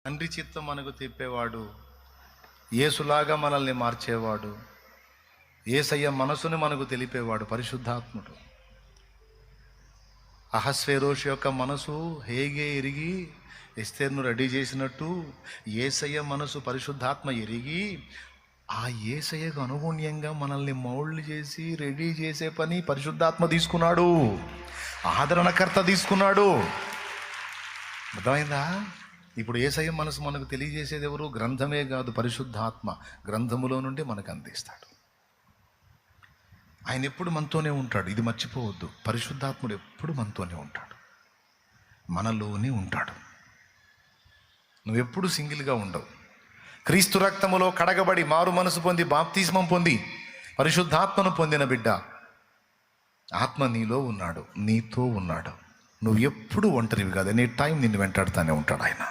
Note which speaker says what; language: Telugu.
Speaker 1: తండ్రి చిత్తం మనకు తిప్పేవాడు, యేసులాగా మనల్ని మార్చేవాడు, యేసయ్య మనసుని మనకు తెలిపేవాడు పరిశుద్ధాత్ముడు. అహస్వేరోషు యొక్క మనసు హేగే ఎరిగి ఎస్తేర్ను రెడీ చేసినట్టు యేసయ్య మనసు పరిశుద్ధాత్మ ఎరిగి ఆ యేసయ్యకు అనుగుణ్యంగా మనల్ని మౌల్డ్ చేసి రెడీ చేసే పని పరిశుద్ధాత్మ తీసుకున్నాడు, ఆదరణకర్త తీసుకున్నాడు. అర్థమైందా? ఇప్పుడు యేసయ్య మనసు మనకు తెలియజేసేది ఎవరు? గ్రంథమే కాదు, పరిశుద్ధాత్మ గ్రంథములో నుండి మనకు అందిస్తాడు. ఆయన ఎప్పుడు మనతోనే ఉంటాడు, ఇది మర్చిపోవద్దు. పరిశుద్ధాత్ముడు ఎప్పుడు మనతోనే ఉంటాడు, మనలోనే ఉంటాడు. నువ్వెప్పుడు సింగిల్గా ఉండవు. క్రీస్తు రక్తములో కడగబడి మారు మనసు పొంది బాప్తిస్మం పొంది పరిశుద్ధాత్మను పొందిన బిడ్డ, ఆత్మ నీలో ఉన్నాడు, నీతో ఉన్నాడు. నువ్వు ఎప్పుడు ఒంటరివి కాదు. ఎనీ టైం నిన్ను వెంటాడుతూనే ఉంటాడు ఆయన.